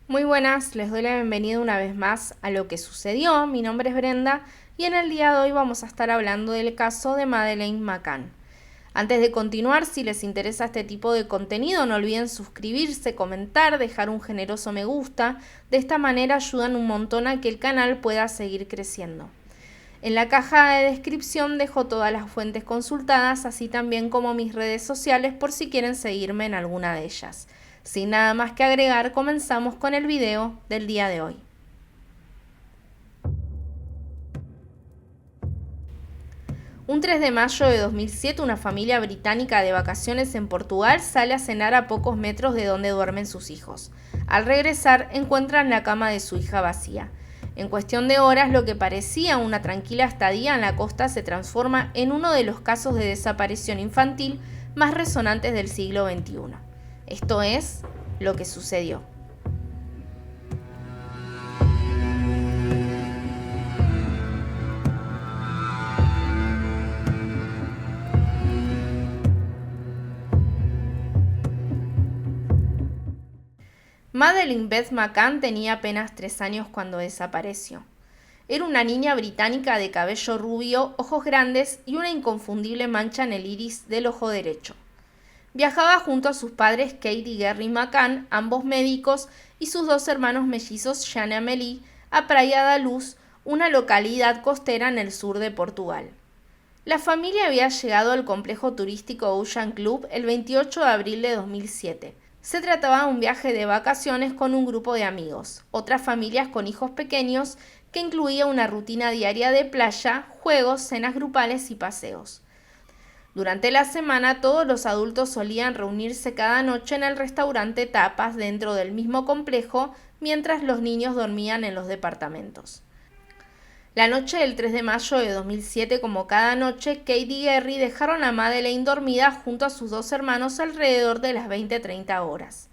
Muy buenas, les doy la bienvenida una vez más a Lo que sucedió. Mi nombre es Brenda y en el día de hoy vamos a estar hablando del caso de Madeleine McCann. Antes de continuar, si les interesa este tipo de contenido, no olviden suscribirse, comentar, dejar un generoso me gusta. De esta manera ayudan un montón a que el canal pueda seguir creciendo. En la caja de descripción dejo todas las fuentes consultadas, así también como mis redes sociales por si quieren seguirme en alguna de ellas. Sin nada más que agregar, comenzamos con el video del día de hoy. Un 3 de mayo de 2007, una familia británica de vacaciones en Portugal sale a cenar a pocos metros de donde duermen sus hijos. Al regresar, encuentran la cama de su hija vacía. En cuestión de horas, lo que parecía una tranquila estadía en la costa se transforma en uno de los casos de desaparición infantil más resonantes del siglo XXI. Esto es lo que sucedió. Madeleine Beth McCann tenía apenas 3 años cuando desapareció. Era una niña británica de cabello rubio, ojos grandes y una inconfundible mancha en el iris del ojo derecho. Viajaba junto a sus padres Kate y Gary McCann, ambos médicos, y sus 2 hermanos mellizos Jeanne y Amélie, a Praia da Luz, una localidad costera en el sur de Portugal. La familia había llegado al complejo turístico Ocean Club el 28 de abril de 2007. Se trataba de un viaje de vacaciones con un grupo de amigos, otras familias con hijos pequeños, que incluía una rutina diaria de playa, juegos, cenas grupales y paseos. Durante la semana, todos los adultos solían reunirse cada noche en el restaurante Tapas dentro del mismo complejo, mientras los niños dormían en los departamentos. La noche del 3 de mayo de 2007, como cada noche, Kate y Gary dejaron a Madeleine dormida junto a sus 2 hermanos alrededor de las 20:30 horas.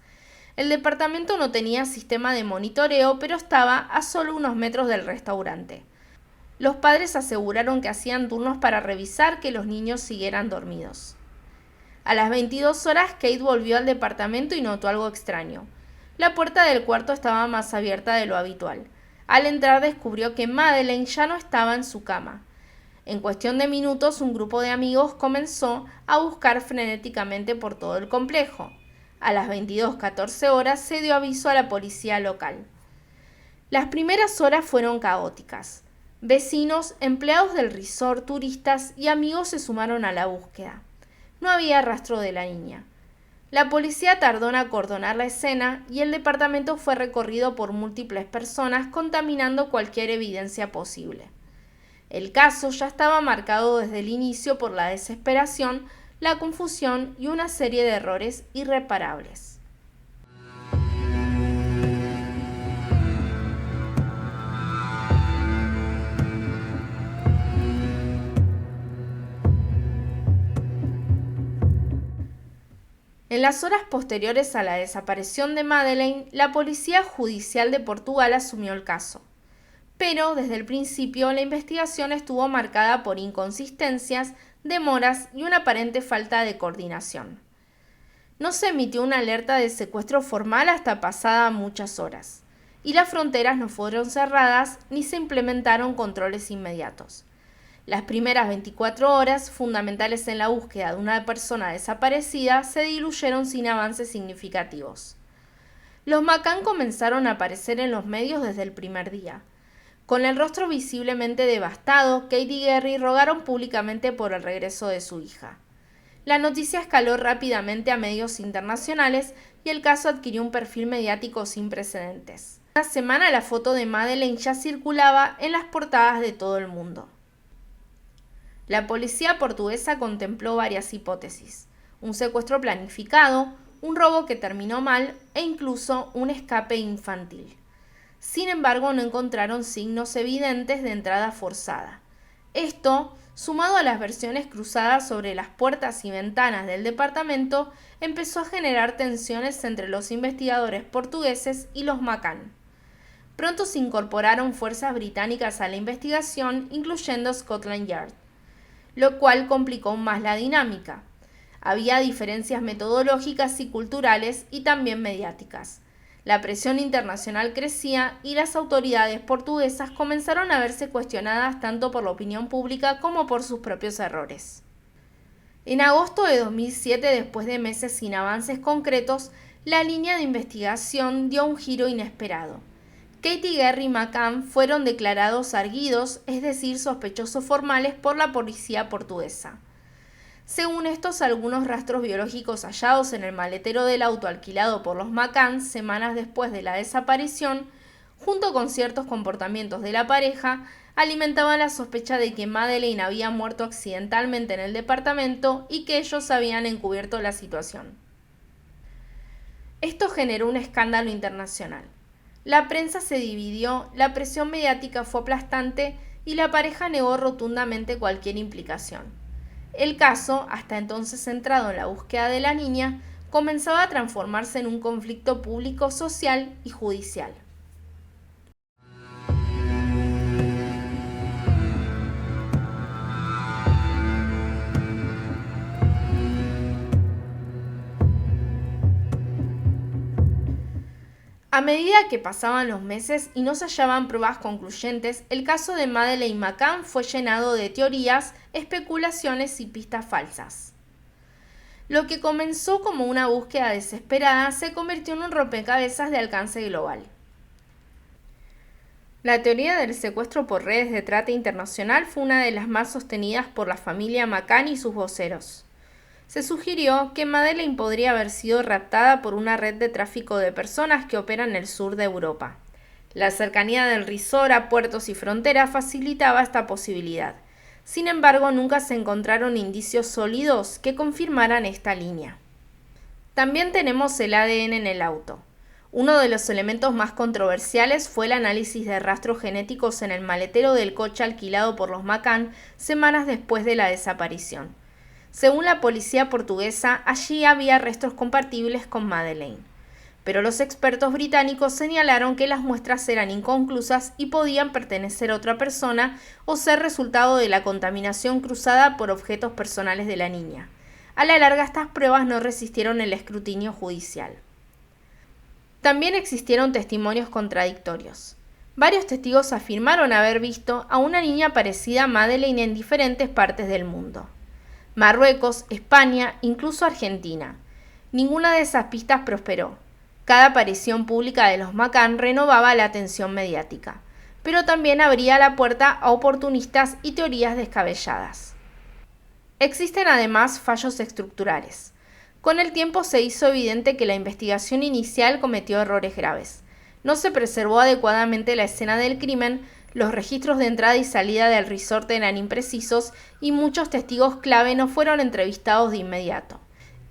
El departamento no tenía sistema de monitoreo, pero estaba a solo unos metros del restaurante. Los padres aseguraron que hacían turnos para revisar que los niños siguieran dormidos. A las 22 horas, Kate volvió al departamento y notó algo extraño. La puerta del cuarto estaba más abierta de lo habitual. Al entrar descubrió que Madeleine ya no estaba en su cama. En cuestión de minutos, un grupo de amigos comenzó a buscar frenéticamente por todo el complejo. A las 22:14 horas se dio aviso a la policía local. Las primeras horas fueron caóticas. Vecinos, empleados del resort, turistas y amigos se sumaron a la búsqueda. No había rastro de la niña. La policía tardó en acordonar la escena y el departamento fue recorrido por múltiples personas, contaminando cualquier evidencia posible. El caso ya estaba marcado desde el inicio por la desesperación, la confusión y una serie de errores irreparables. En las horas posteriores a la desaparición de Madeleine, la Policía Judicial de Portugal asumió el caso. Pero desde el principio la investigación estuvo marcada por inconsistencias, demoras y una aparente falta de coordinación. No se emitió una alerta de secuestro formal hasta pasada muchas horas, y las fronteras no fueron cerradas ni se implementaron controles inmediatos. Las primeras 24 horas, fundamentales en la búsqueda de una persona desaparecida, se diluyeron sin avances significativos. Los McCann comenzaron a aparecer en los medios desde el primer día. Con el rostro visiblemente devastado, Kate y Gary rogaron públicamente por el regreso de su hija. La noticia escaló rápidamente a medios internacionales y el caso adquirió un perfil mediático sin precedentes. Una semana la foto de Madeleine ya circulaba en las portadas de todo el mundo. La policía portuguesa contempló varias hipótesis: un secuestro planificado, un robo que terminó mal e incluso un escape infantil. Sin embargo, no encontraron signos evidentes de entrada forzada. Esto, sumado a las versiones cruzadas sobre las puertas y ventanas del departamento, empezó a generar tensiones entre los investigadores portugueses y los McCann. Pronto se incorporaron fuerzas británicas a la investigación, incluyendo Scotland Yard, lo cual complicó aún más la dinámica. Había diferencias metodológicas y culturales y también mediáticas. La presión internacional crecía y las autoridades portuguesas comenzaron a verse cuestionadas tanto por la opinión pública como por sus propios errores. En agosto de 2007, después de meses sin avances concretos, la línea de investigación dio un giro inesperado. Kate y Gary McCann fueron declarados arguidos, es decir, sospechosos formales por la policía portuguesa. Según estos, algunos rastros biológicos hallados en el maletero del auto alquilado por los McCann semanas después de la desaparición, junto con ciertos comportamientos de la pareja, alimentaban la sospecha de que Madeleine había muerto accidentalmente en el departamento y que ellos habían encubierto la situación. Esto generó un escándalo internacional. La prensa se dividió, la presión mediática fue aplastante y la pareja negó rotundamente cualquier implicación. El caso, hasta entonces centrado en la búsqueda de la niña, comenzaba a transformarse en un conflicto público, social y judicial. A medida que pasaban los meses y no se hallaban pruebas concluyentes, el caso de Madeleine McCann fue llenado de teorías, especulaciones y pistas falsas. Lo que comenzó como una búsqueda desesperada se convirtió en un rompecabezas de alcance global. La teoría del secuestro por redes de trata internacional fue una de las más sostenidas por la familia McCann y sus voceros. Se sugirió que Madeleine podría haber sido raptada por una red de tráfico de personas que opera en el sur de Europa. La cercanía del resort a puertos y fronteras facilitaba esta posibilidad. Sin embargo, nunca se encontraron indicios sólidos que confirmaran esta línea. También tenemos el ADN en el auto. Uno de los elementos más controversiales fue el análisis de rastros genéticos en el maletero del coche alquilado por los McCann semanas después de la desaparición. Según la policía portuguesa, allí había restos compatibles con Madeleine. Pero los expertos británicos señalaron que las muestras eran inconclusas y podían pertenecer a otra persona o ser resultado de la contaminación cruzada por objetos personales de la niña. A la larga, estas pruebas no resistieron el escrutinio judicial. También existieron testimonios contradictorios. Varios testigos afirmaron haber visto a una niña parecida a Madeleine en diferentes partes del mundo. Marruecos, España, incluso Argentina. Ninguna de esas pistas prosperó. Cada aparición pública de los McCann renovaba la atención mediática, pero también abría la puerta a oportunistas y teorías descabelladas. Existen además fallos estructurales. Con el tiempo se hizo evidente que la investigación inicial cometió errores graves. No se preservó adecuadamente la escena del crimen, los registros de entrada y salida del resort eran imprecisos y muchos testigos clave no fueron entrevistados de inmediato.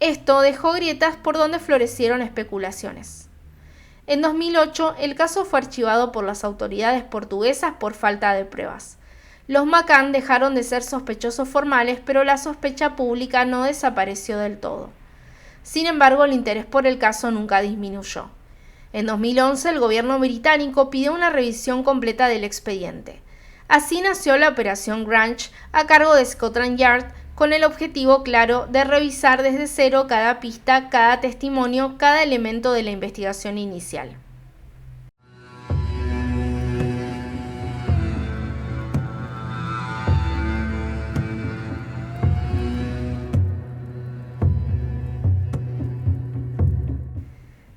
Esto dejó grietas por donde florecieron especulaciones. En 2008, el caso fue archivado por las autoridades portuguesas por falta de pruebas. Los McCann dejaron de ser sospechosos formales, pero la sospecha pública no desapareció del todo. Sin embargo, el interés por el caso nunca disminuyó. En 2011, el gobierno británico pidió una revisión completa del expediente. Así nació la Operación Grange a cargo de Scotland Yard, con el objetivo claro de revisar desde cero cada pista, cada testimonio, cada elemento de la investigación inicial.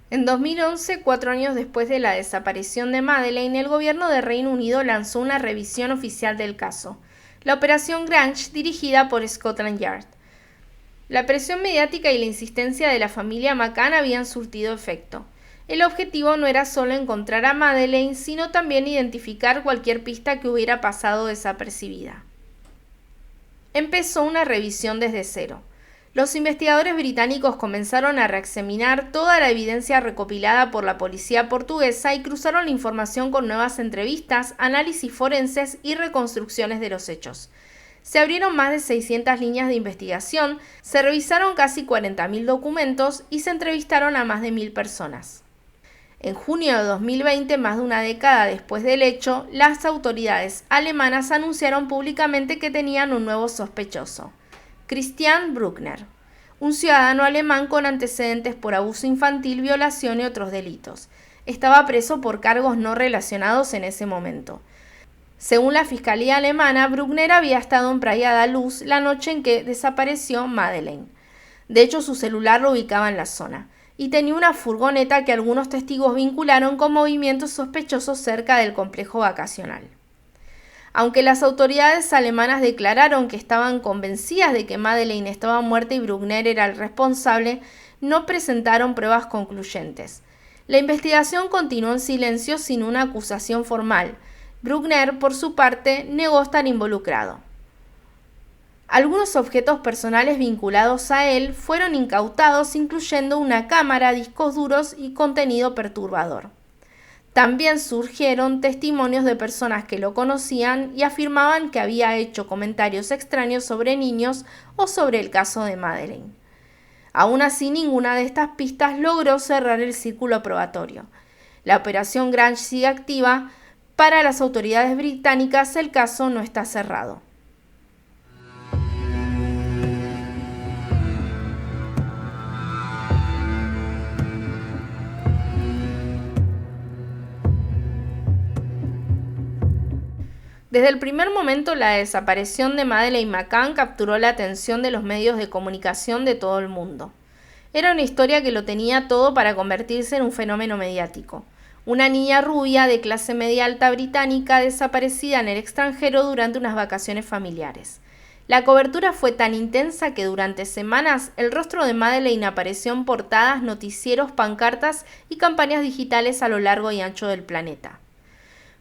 En 2011, 4 años después de la desaparición de Madeleine, el gobierno de Reino Unido lanzó una revisión oficial del caso, la Operación Grange, dirigida por Scotland Yard. La presión mediática y la insistencia de la familia McCann habían surtido efecto. El objetivo no era solo encontrar a Madeleine, sino también identificar cualquier pista que hubiera pasado desapercibida. Empezó una revisión desde cero. Los investigadores británicos comenzaron a reexaminar toda la evidencia recopilada por la policía portuguesa y cruzaron la información con nuevas entrevistas, análisis forenses y reconstrucciones de los hechos. Se abrieron más de 600 líneas de investigación, se revisaron casi 40.000 documentos y se entrevistaron a más de 1.000 personas. En junio de 2020, más de una década después del hecho, las autoridades alemanas anunciaron públicamente que tenían un nuevo sospechoso. Christian Bruckner, un ciudadano alemán con antecedentes por abuso infantil, violación y otros delitos. estaba preso por cargos no relacionados en ese momento. Según la fiscalía alemana, Bruckner había estado en Praia da Luz la noche en que desapareció Madeleine. De hecho, su celular lo ubicaba en la zona, y tenía una furgoneta que algunos testigos vincularon con movimientos sospechosos cerca del complejo vacacional. Aunque las autoridades alemanas declararon que estaban convencidas de que Madeleine estaba muerta y Bruckner era el responsable, no presentaron pruebas concluyentes. La investigación continuó en silencio sin una acusación formal. Bruckner, por su parte, negó estar involucrado. Algunos objetos personales vinculados a él fueron incautados, incluyendo una cámara, discos duros y contenido perturbador. También surgieron testimonios de personas que lo conocían y afirmaban que había hecho comentarios extraños sobre niños o sobre el caso de Madeleine. Aún así, ninguna de estas pistas logró cerrar el círculo probatorio. La operación Grange sigue activa. Para las autoridades británicas, el caso no está cerrado. Desde el primer momento, la desaparición de Madeleine McCann capturó la atención de los medios de comunicación de todo el mundo. Era una historia que lo tenía todo para convertirse en un fenómeno mediático. Una niña rubia de clase media alta británica desaparecida en el extranjero durante unas vacaciones familiares. La cobertura fue tan intensa que durante semanas el rostro de Madeleine apareció en portadas, noticieros, pancartas y campañas digitales a lo largo y ancho del planeta.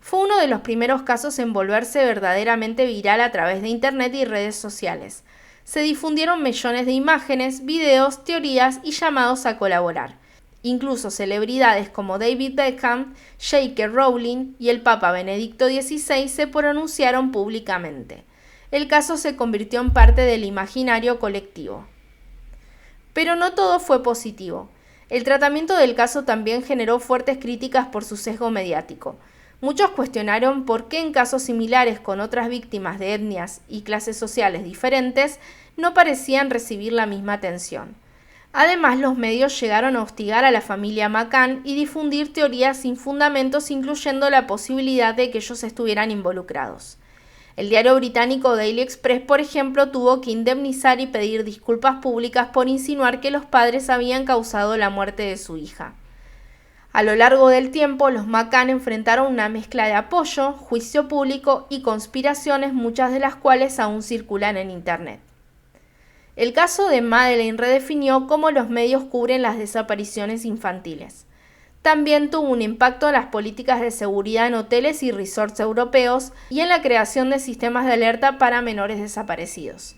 Fue uno de los primeros casos en volverse verdaderamente viral a través de Internet y redes sociales. Se difundieron millones de imágenes, videos, teorías y llamados a colaborar. Incluso celebridades como David Beckham, J.K. Rowling y el Papa Benedicto XVI se pronunciaron públicamente. El caso se convirtió en parte del imaginario colectivo. Pero no todo fue positivo. El tratamiento del caso también generó fuertes críticas por su sesgo mediático. Muchos cuestionaron por qué en casos similares con otras víctimas de etnias y clases sociales diferentes no parecían recibir la misma atención. Además, los medios llegaron a hostigar a la familia McCann y difundir teorías sin fundamentos, incluyendo la posibilidad de que ellos estuvieran involucrados. El diario británico Daily Express, por ejemplo, tuvo que indemnizar y pedir disculpas públicas por insinuar que los padres habían causado la muerte de su hija. A lo largo del tiempo, los McCann enfrentaron una mezcla de apoyo, juicio público y conspiraciones, muchas de las cuales aún circulan en Internet. El caso de Madeleine redefinió cómo los medios cubren las desapariciones infantiles. También tuvo un impacto en las políticas de seguridad en hoteles y resorts europeos y en la creación de sistemas de alerta para menores desaparecidos.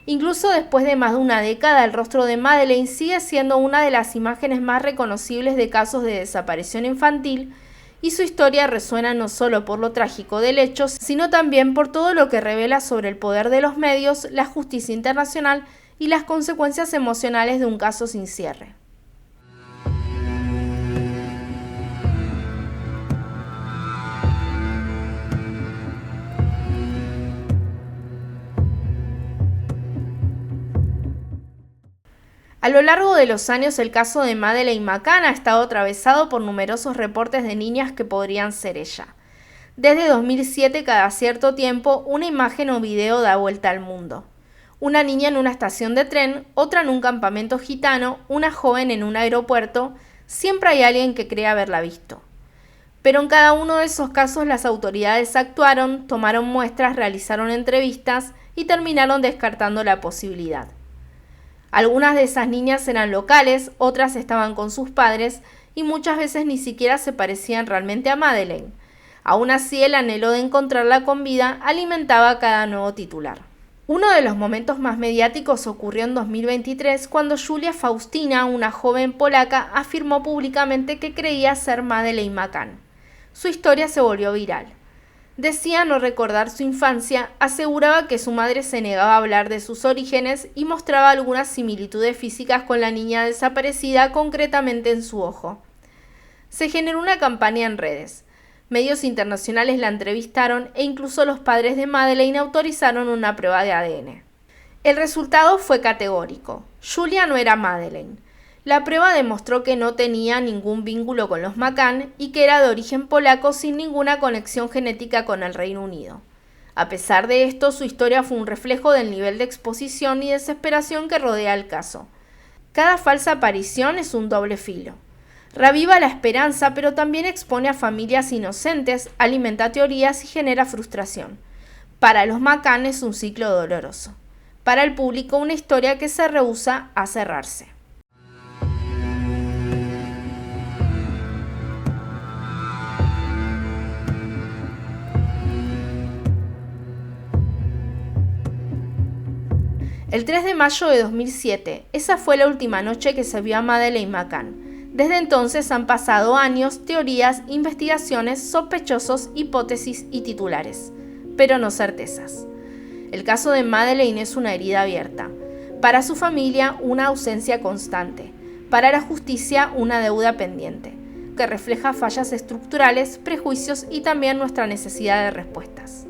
Incluso después de más de una década, el rostro de Madeleine sigue siendo una de las imágenes más reconocibles de casos de desaparición infantil, y su historia resuena no solo por lo trágico del hecho, sino también por todo lo que revela sobre el poder de los medios, la justicia internacional y las consecuencias emocionales de un caso sin cierre. A lo largo de los años, el caso de Madeleine McCann ha estado atravesado por numerosos reportes de niñas que podrían ser ella. Desde 2007, cada cierto tiempo, una imagen o video da vuelta al mundo. Una niña en una estación de tren, otra en un campamento gitano, una joven en un aeropuerto, siempre hay alguien que cree haberla visto. Pero en cada uno de esos casos las autoridades actuaron, tomaron muestras, realizaron entrevistas y terminaron descartando la posibilidad. Algunas de esas niñas eran locales, otras estaban con sus padres y muchas veces ni siquiera se parecían realmente a Madeleine. Aún así, el anhelo de encontrarla con vida alimentaba a cada nuevo titular. Uno de los momentos más mediáticos ocurrió en 2023 cuando Julia Faustina, una joven polaca, afirmó públicamente que creía ser Madeleine McCann. Su historia se volvió viral. Decía no recordar su infancia, aseguraba que su madre se negaba a hablar de sus orígenes y mostraba algunas similitudes físicas con la niña desaparecida, concretamente en su ojo. Se generó una campaña en redes. Medios internacionales la entrevistaron e incluso los padres de Madeleine autorizaron una prueba de ADN. El resultado fue categórico. Julia no era Madeleine. La prueba demostró que no tenía ningún vínculo con los McCann y que era de origen polaco sin ninguna conexión genética con el Reino Unido. A pesar de esto, su historia fue un reflejo del nivel de exposición y desesperación que rodea el caso. Cada falsa aparición es un doble filo. Reaviva la esperanza, pero también expone a familias inocentes, alimenta teorías y genera frustración. Para los McCann es un ciclo doloroso. Para el público, una historia que se rehúsa a cerrarse. El 3 de mayo de 2007, esa fue la última noche que se vio a Madeleine McCann. Desde entonces han pasado años, teorías, investigaciones, sospechosos, hipótesis y titulares, pero no certezas. El caso de Madeleine es una herida abierta. Para su familia, una ausencia constante. Para la justicia, una deuda pendiente, que refleja fallas estructurales, prejuicios y también nuestra necesidad de respuestas.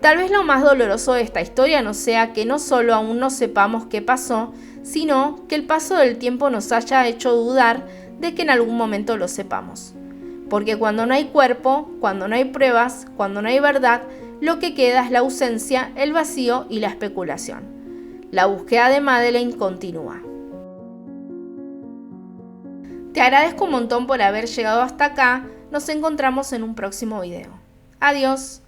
Tal vez lo más doloroso de esta historia no sea que no solo aún no sepamos qué pasó, sino que el paso del tiempo nos haya hecho dudar de que en algún momento lo sepamos. Porque cuando no hay cuerpo, cuando no hay pruebas, cuando no hay verdad, lo que queda es la ausencia, el vacío y la especulación. La búsqueda de Madeleine continúa. Te agradezco un montón por haber llegado hasta acá. Nos encontramos en un próximo video. Adiós.